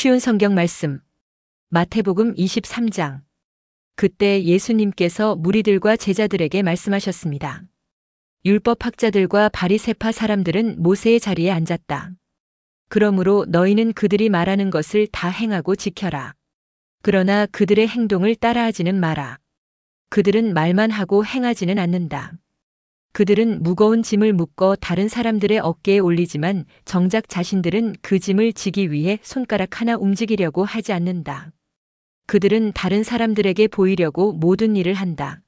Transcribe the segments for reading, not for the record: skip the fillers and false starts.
쉬운 성경 말씀. 마태복음 23장. 그때 예수님께서 무리들과 제자들에게 말씀하셨습니다. 율법학자들과 바리새파 사람들은 모세의 자리에 앉았다. 그러므로 너희는 그들이 말하는 것을 다 행하고 지켜라. 그러나 그들의 행동을 따라하지는 마라. 그들은 말만 하고 행하지는 않는다. 그들은 무거운 짐을 묶어 다른 사람들의 어깨에 올리지만 정작 자신들은 그 짐을 지기 위해 손가락 하나 움직이려고 하지 않는다. 그들은 다른 사람들에게 보이려고 모든 일을 한다.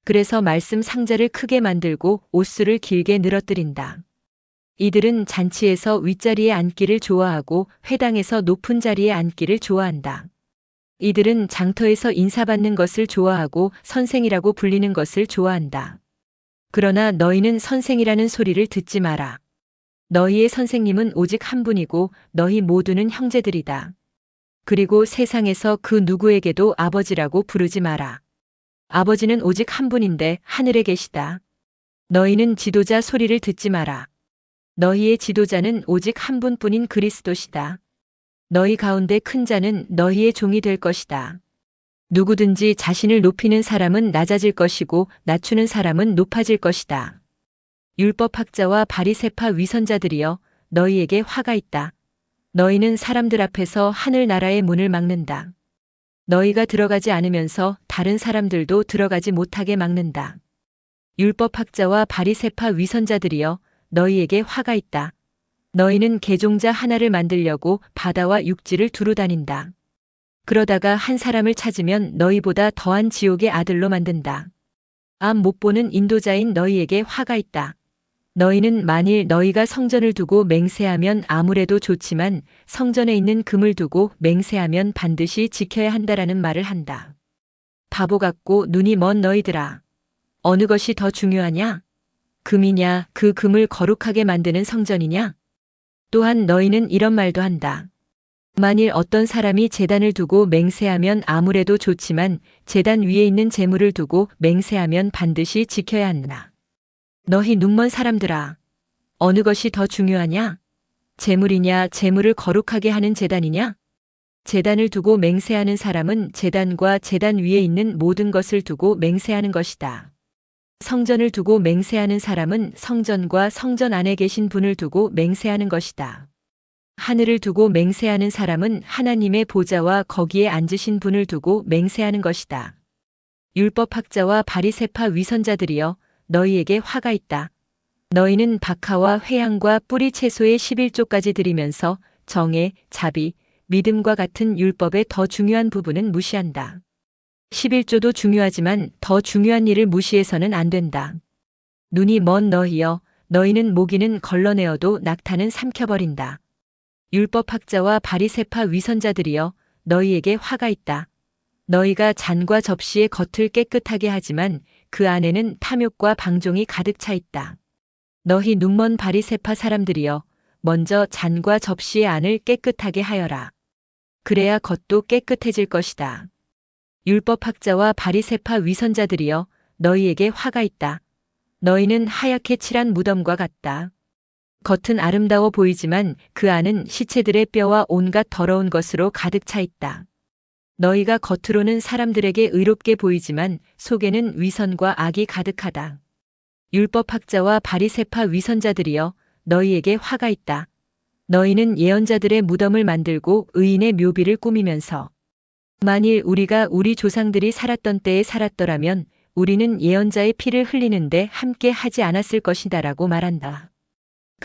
그래서 말씀 상자를 크게 만들고 옷수를 길게 늘어뜨린다. 이들은 잔치에서 윗자리에 앉기를 좋아하고 회당에서 높은 자리에 앉기를 좋아한다. 이들은 장터에서 인사받는 것을 좋아하고 선생이라고 불리는 것을 좋아한다. 그러나 너희는 선생이라는 소리를 듣지 마라. 너희의 선생님은 오직 한 분이고 너희 모두는 형제들이다. 그리고 세상에서 그 누구에게도 아버지라고 부르지 마라. 아버지는 오직 한 분인데 하늘에 계시다. 너희는 지도자 소리를 듣지 마라. 너희의 지도자는 오직 한 분뿐인 그리스도시다. 너희 가운데 큰 자는 너희의 종이 될 것이다. 누구든지 자신을 높이는 사람은 낮아질 것이고 낮추는 사람은 높아질 것이다. 율법학자와 바리새파 위선자들이여, 너희에게 화가 있다. 너희는 사람들 앞에서 하늘나라의 문을 막는다. 너희가 들어가지 않으면서 다른 사람들도 들어가지 못하게 막는다. 율법학자와 바리새파 위선자들이여, 너희에게 화가 있다. 너희는 개종자 하나를 만들려고 바다와 육지를 두루 다닌다. 그러다가 한 사람을 찾으면 너희보다 더한 지옥의 아들로 만든다. 앞 못 보는 인도자인 너희에게 화가 있다. 너희는 만일 너희가 성전을 두고 맹세하면 아무래도 좋지만 성전에 있는 금을 두고 맹세하면 반드시 지켜야 한다라는 말을 한다. 바보 같고 눈이 먼 너희들아. 어느 것이 더 중요하냐? 금이냐, 그 금을 거룩하게 만드는 성전이냐? 또한 너희는 이런 말도 한다. 만일 어떤 사람이 제단을 두고 맹세하면 아무래도 좋지만 제단 위에 있는 제물을 두고 맹세하면 반드시 지켜야 한다. 너희 눈먼 사람들아. 어느 것이 더 중요하냐? 제물이냐, 제물을 거룩하게 하는 제단이냐? 제단을 두고 맹세하는 사람은 제단과 제단 위에 있는 모든 것을 두고 맹세하는 것이다. 성전을 두고 맹세하는 사람은 성전과 성전 안에 계신 분을 두고 맹세하는 것이다. 하늘을 두고 맹세하는 사람은 하나님의 보좌와 거기에 앉으신 분을 두고 맹세하는 것이다. 율법학자와 바리새파 위선자들이여, 너희에게 화가 있다. 너희는 박하와 회향과 뿌리 채소의 11조까지 드리면서 정예, 자비, 믿음과 같은 율법의 더 중요한 부분은 무시한다. 11조도 중요하지만 더 중요한 일을 무시해서는 안 된다. 눈이 먼 너희여, 너희는 모기는 걸러내어도 낙타는 삼켜버린다. 율법학자와 바리새파 위선자들이여, 너희에게 화가 있다. 너희가 잔과 접시의 겉을 깨끗하게 하지만 그 안에는 탐욕과 방종이 가득 차 있다. 너희 눈먼 바리새파 사람들이여, 먼저 잔과 접시의 안을 깨끗하게 하여라. 그래야 겉도 깨끗해질 것이다. 율법학자와 바리새파 위선자들이여, 너희에게 화가 있다. 너희는 하얗게 칠한 무덤과 같다. 겉은 아름다워 보이지만 그 안은 시체들의 뼈와 온갖 더러운 것으로 가득 차 있다. 너희가 겉으로는 사람들에게 의롭게 보이지만 속에는 위선과 악이 가득하다. 율법학자와 바리새파 위선자들이여, 너희에게 화가 있다. 너희는 예언자들의 무덤을 만들고 의인의 묘비를 꾸미면서 만일 우리가 우리 조상들이 살았던 때에 살았더라면 우리는 예언자의 피를 흘리는데 함께 하지 않았을 것이다라고 말한다.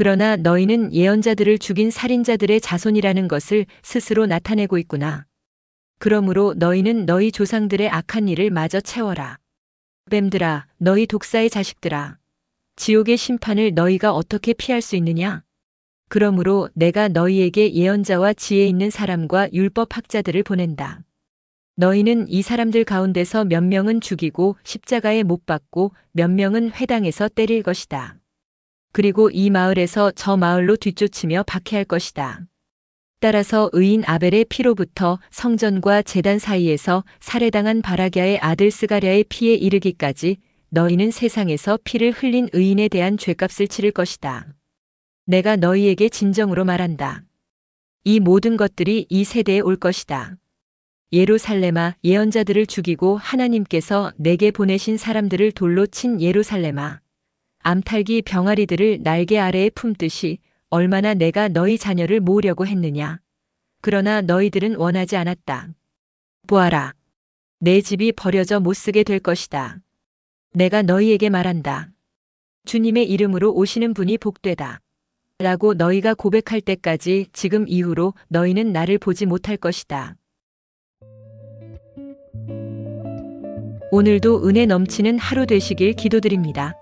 그러나 너희는 예언자들을 죽인 살인자들의 자손이라는 것을 스스로 나타내고 있구나. 그러므로 너희는 너희 조상들의 악한 일을 마저 채워라. 뱀들아, 너희 독사의 자식들아. 지옥의 심판을 너희가 어떻게 피할 수 있느냐? 그러므로 내가 너희에게 예언자와 지혜 있는 사람과 율법학자들을 보낸다. 너희는 이 사람들 가운데서 몇 명은 죽이고 십자가에 못 박고 몇 명은 회당에서 때릴 것이다. 그리고 이 마을에서 저 마을로 뒤쫓으며 박해할 것이다. 따라서 의인 아벨의 피로부터 성전과 제단 사이에서 살해당한 바라기아의 아들 스가랴의 피에 이르기까지 너희는 세상에서 피를 흘린 의인에 대한 죗값을 치를 것이다. 내가 너희에게 진정으로 말한다. 이 모든 것들이 이 세대에 올 것이다. 예루살렘아, 예언자들을 죽이고 하나님께서 내게 보내신 사람들을 돌로 친 예루살렘아, 암탉이 병아리들을 날개 아래에 품듯이 얼마나 내가 너희 자녀를 모으려고 했느냐. 그러나 너희들은 원하지 않았다. 보아라. 내 집이 버려져 못쓰게 될 것이다. 내가 너희에게 말한다. 주님의 이름으로 오시는 분이 복되다. 라고 너희가 고백할 때까지 지금 이후로 너희는 나를 보지 못할 것이다. 오늘도 은혜 넘치는 하루 되시길 기도드립니다.